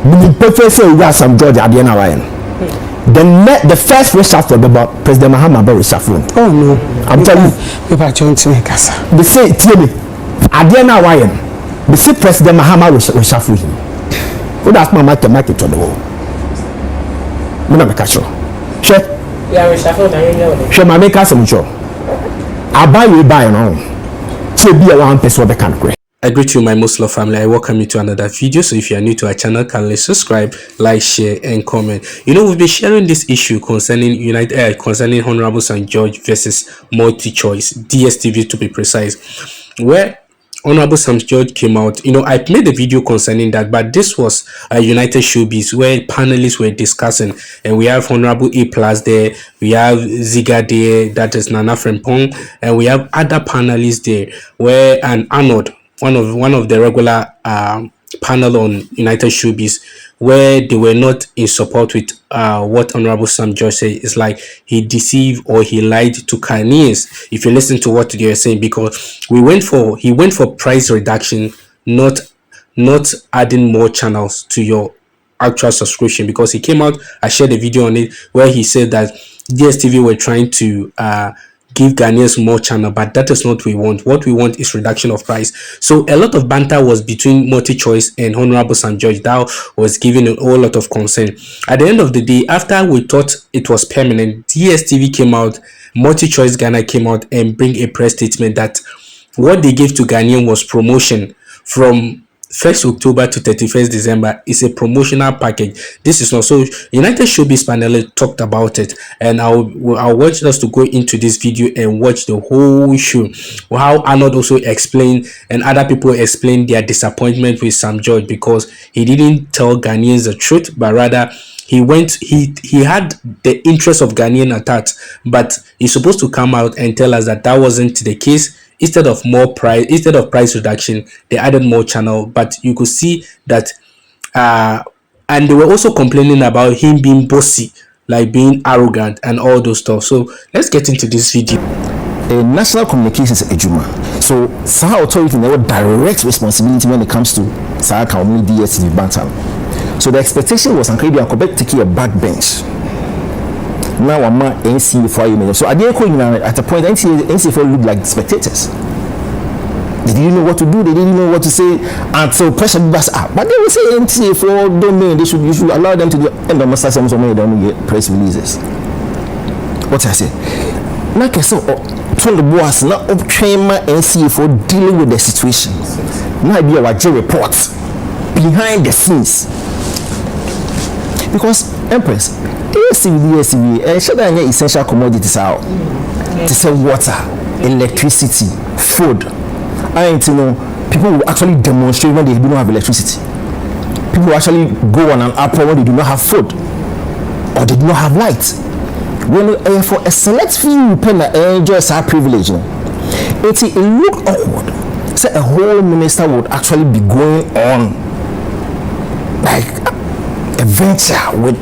the prefer say we got some George Adiana Ryan. The first reshuffle about President Mahama about reshuffle. Oh no, I'm telling you. People trying to make us. They say Adiana Ryan. They say President Mahama reshuffle him. Who that's my market to the wall. I'm not make sure. Sure. Yeah, reshuffle. Sure, my make us some sure. I buy you now. To be around person can create. I greet you, my Muslim family. I welcome you to another video. So if you are new to our channel, kindly subscribe, like, share, and comment. You know, we've been sharing this issue concerning concerning Honorable St. George versus multi-choice, DSTV to be precise, where Honorable St. George came out. You know, I made a video concerning that, but this was a United Showbiz where panelists were discussing, and we have Honorable A+ there, we have Zigah there, that is Nana Frempong, and we have other panelists there, where and ARNOLD, one of the regular panel on United Showbiz, where they were not in support with what Honorable St. George said. It's like he deceived or he lied to Ghanaians, if you listen to what they are saying, because he went for price reduction, not adding more channels to your actual subscription, because he came out, I shared a video on it where he said that DSTV were trying to give Ghanaians more channel, but that is not what we want. What we want is reduction of price. So a lot of banter was between multi-choice and Honorable St. George. That was giving a whole lot of concern. At the end of the day, after we thought it was permanent, DSTV came out, multi-choice Ghana came out and bring a press statement that what they gave to Ghanaian was promotion from 1st October to 31st December is a promotional package. This is not so. United Showbiz panel talked about it, and I'll want us to go into this video and watch the whole show. How Arnold also explained and other people explained their disappointment with St. George, because he didn't tell Ghanaians the truth, but rather he had the interest of Ghanaian at heart, but he's supposed to come out and tell us that wasn't the case. Instead of price reduction, they added more channel. But you could see that and they were also complaining about him being bossy, like being arrogant and all those stuff. So let's get into this video. National communications ejuma. So Sahara authority never direct responsibility when it comes to Sahara community DSTV Banter. So the expectation was Ankara Quebec taking a backbench. Now I'm not NC4. So at a point NC4 looked like spectators. They didn't know what to do, they didn't know what to say until pressure was up. But they will say NC4 don't mean you should allow them to do end of master some don't get press releases. What I say? Like I said, turn the boss now up train my NC4 dealing with the situation. Now be our J reports behind the scenes. Because Empress, DSTV, should I essential commodities out to sell water, electricity, food. And people will actually demonstrate when they do not have electricity. People will actually go on an apple when they do not have food or they do not have light. When for a select few people enjoy our privilege, it looked awkward. So a whole minister would actually be going on like a venture with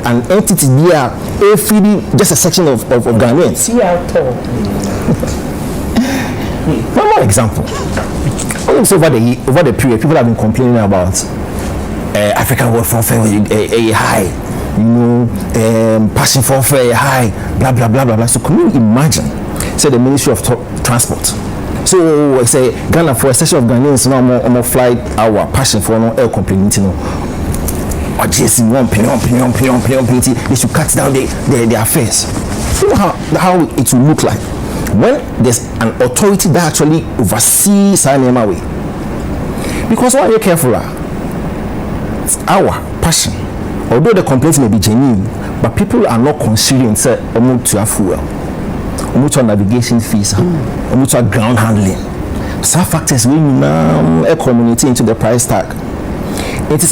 an entity there, feeding just a section of Ghanaians. See how tall. One more example. Also over the period, people have been complaining about African world warfare a high, passion for a high, blah blah blah blah blah. So can you imagine? Say the Ministry of Transport. So I say Ghana for a section of Ghanaians now more flight hour passion for no air complaining. Or just one penny, they should cut down their affairs. You know how it will look like when there's an authority that actually oversees our way. Because why are you careful? Our passion, although the complaints may be genuine, but people are not considering say to fuel, to navigation fees, to ground handling. Some factors will now community into the price tag. It is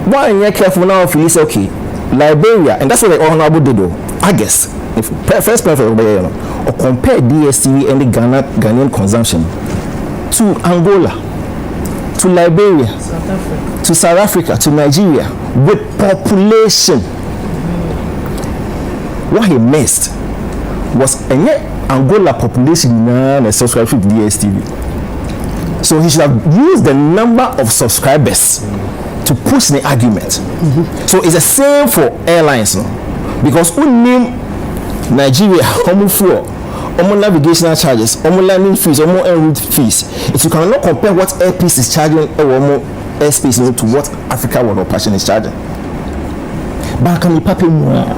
why are you careful now if you say okay, Liberia, and that's what the Honorable did though. I guess if first prefer or compare DSTV and the Ghanaian consumption to Angola, to Liberia, to South Africa, to Nigeria with population. What he missed was Angola population and subscribe to DSTV. So he should have used the number of subscribers to to push the argument. So it's the same for airlines, no? Because we name Nigeria common fuel, navigational charges, landing fees, en route fees. If you cannot compare what Airpeace is charging or airspace to what Africa World Operation is charging. But can you pay more?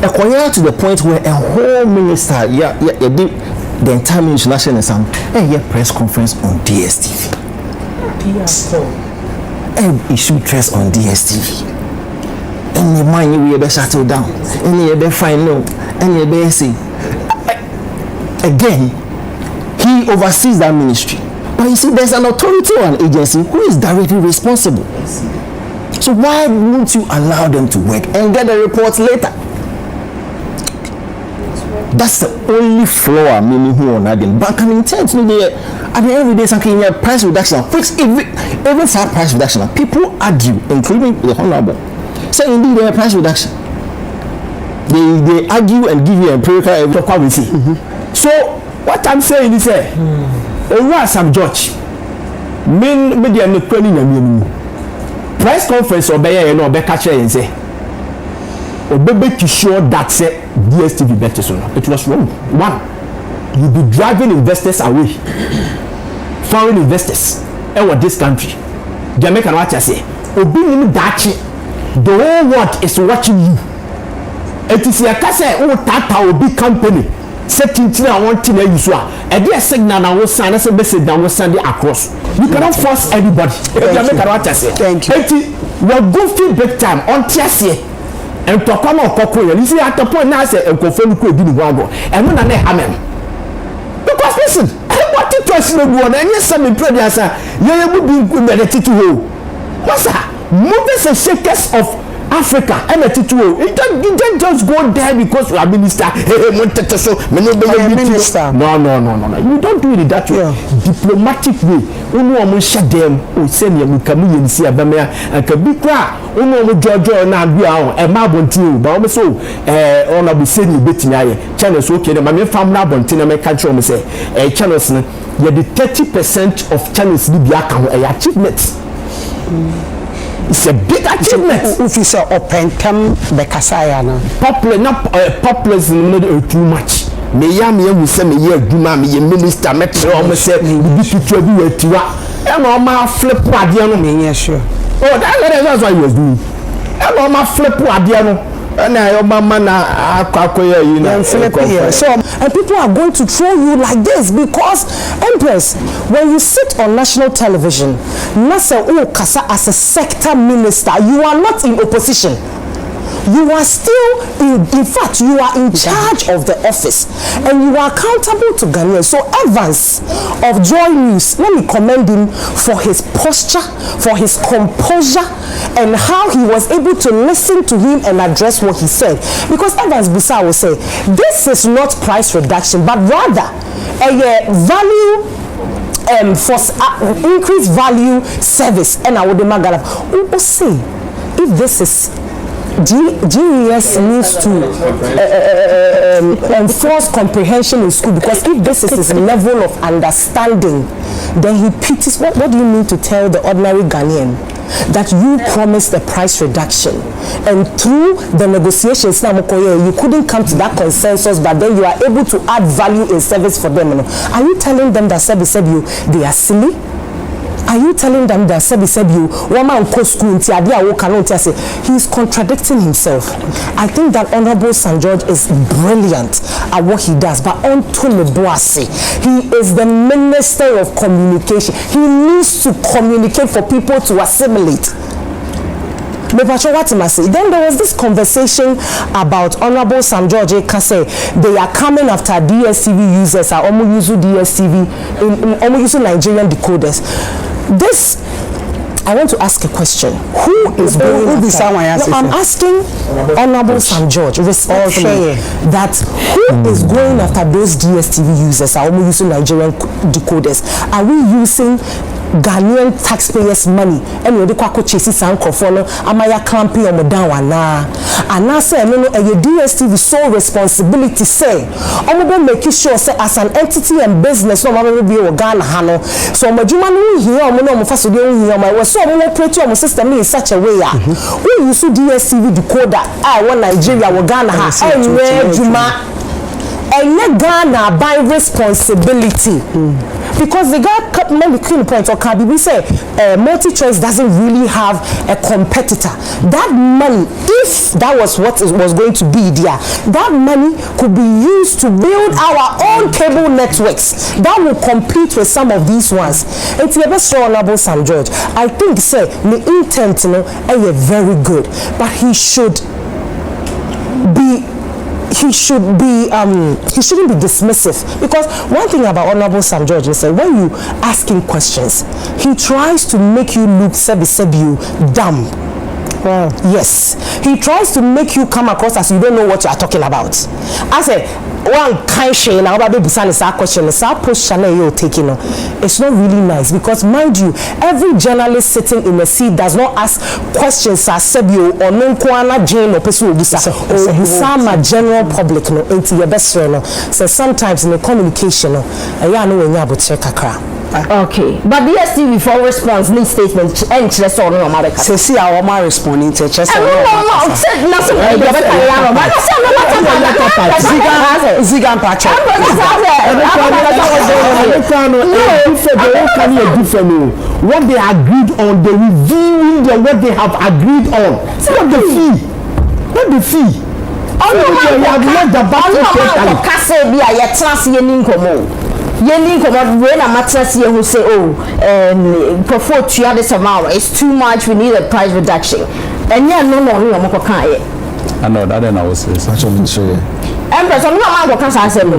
To the point where a whole minister, the entire national press conference on DSTV. Issue press on DSTV. Any money we ever shut down, any ever find no, any ever say. Again, he oversees that ministry. But you see, there's an authority or an agency who is directly responsible. So why won't you allow them to work and get the reports later? That's the only flaw meaning who on that. But can intent at the end of the day, something price reduction, which even for price reduction, people argue, including the honorable, say indeed there price reduction. They argue and give you empirical evidence. So what I'm saying is over some judge media no kwani na mienu press conference obey no be catch and say obebe to sure that say DSTV better so it was wrong. One, you be driving investors away, foreign investors in this country. Jamaica what I say obi ni dachi, the whole world is watching you. It is a kase o tata obi company setting I want to you so a dear signal I will send us a message that will send it across. You cannot force anybody. Jamaica what I say. Thank you. We're goofy big time on TSA. And to come on cocoa, you see at the point now say and confirm could be one go. And when I amen. Because listen, what it was no one and yes, some in prayer, sir. You would be good at the title. What's that? Movers and shakers of Africa and a title. You don't just go there because you are minister. Minister. No. You don't do it that way. Yeah. Diplomatic way. Unu omo shut them. O send you kamu yensi abamea. And kabikwa. Unu omo jojo na bia on. E ma bontin. Ba omo so ona be send you betimi aye. Channels okay. Na me fam na bontin na me catch on say. Channels na ye the 30% of channels ni bia ka ho achievement. It's a big achievement. If you say open term bekasaya na. Popular not populars no too much. Me ya say me ye aduma me ye minister me tell almost say we be to be atiwa. E no ma flip ade no me sure. Oh, that's what he was doing. E no ma flip ade no. And I mama na akwakoya you know. So and people are going to throw you like this because Empress, when you sit on national television, Nasa Kasa as a sector minister, you are not in opposition. You are still in fact you are in charge of the office and you are accountable to Ghanaians. So Evans of Joy News, let me commend him for his posture, for his composure and how he was able to listen to him and address what he said. Because Evans Busa will say this is not price reduction but rather a value for increased value service. And I would imagine say if this is GES needs to enforce comprehension in school, because if this is his level of understanding, then he pities. What do you mean to tell the ordinary Ghanaian that you promised a price reduction and through the negotiations you couldn't come to that consensus, but then you are able to add value in service for them? Are you telling them that they are silly? Are you telling them that he's contradicting himself? I think that Honorable St. George is brilliant at what he does, but he is the Minister of Communication. He needs to communicate for people to assimilate. Then there was this conversation about Honorable St. George Kase. They are coming after DSTV users, are almost using DSTV, almost using Nigerian decoders. This, I want to ask a question. Who is going after? I'm asking Honorable St. George respectfully that who is going after those DSTV users, are almost using Nigerian decoders? Are we using Ghanaian taxpayers money and you kwa ko chase sankrofo no amaya clamping on down ana say no no DSTV sole responsibility say omo make sure say as an entity and business no mama be o Ghana ha no so omadwuma no here omo no omo faso de here omo so omo operate omo system in such a way we use DSTV decoder one Nigeria wo Ghana ha and Ghana by responsibility because the guy kept making the point or can we say multi-choice doesn't really have a competitor. That money, if that was what it was going to be there, that money could be used to build our own cable networks that will compete with some of these ones. It's the best honorable Sam George. I think say the intent is very good, but he shouldn't be dismissive, because one thing about Honorable Sam George is that when you ask him questions, he tries to make you look dumb. Wow. Yes, he tries to make you come across as you don't know what you are talking about. I say one kind shame now about the question you're taking on. It's not really nice, because mind you, every journalist sitting in a seat does not ask questions as Sebio or non-Kwana Jane or Pesu or some general public no into your best friend. So sometimes in the communication I know when you have to check a okay, but DSTV for response need statement and just on your mother. So see our mother responding to just Zigah Pacha. What they agreed on, they reviewing what they have agreed on. See what the fee? What the fee? Yelling come when a mattress here who say, before 2 this amount, it's too much, we need a price reduction. And yeah, no, I know that, and I was saying, Empress, I'm not going to say, oh,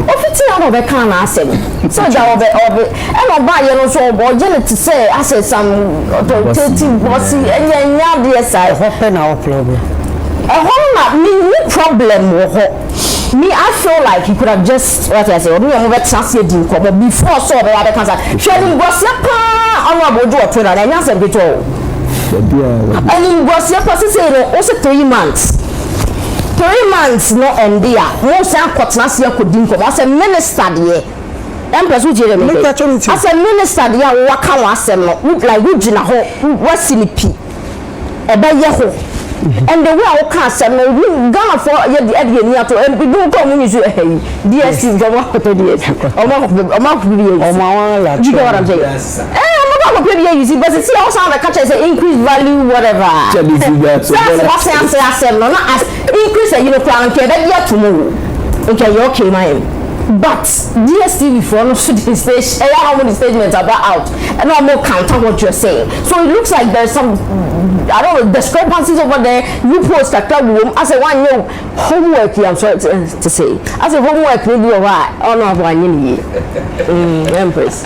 15 out of a can ask him. So that of it, and I'll buy you so boy, to say, I said some authoritative bossy, and then yes, I hope our problem. A whole lot, me problem. Me, I feel like he could have just what I say. We are over translating before so the other cancer. Sharing gossip, honorable do a Twitter, and answer it all. And in gossip, also 3 months. 3 months, no, and dear. Most of Cotnasia could think of as a minister, dear. Empress, which is as a minister, dear, what can I say? Look like Regina Ho, what's in the P. A bayaho. And the way I can't say, we gonna for the idea to and we don't come when you say, hey, DSTV, you know what I'm saying? I'm not going to easy, but it's also the catch as an increased value, whatever. That's what I said, not as increase a crown care that yet tomorrow. Okay, you're okay, my. But DSTV for no stage, how many statements are out, and no more counter what you're saying. So it looks like there's some, I don't know, discrepancies over there. You post a club room. I say one homework. I'm sorry to say. I say homework maybe alright. Oh no, one Empress.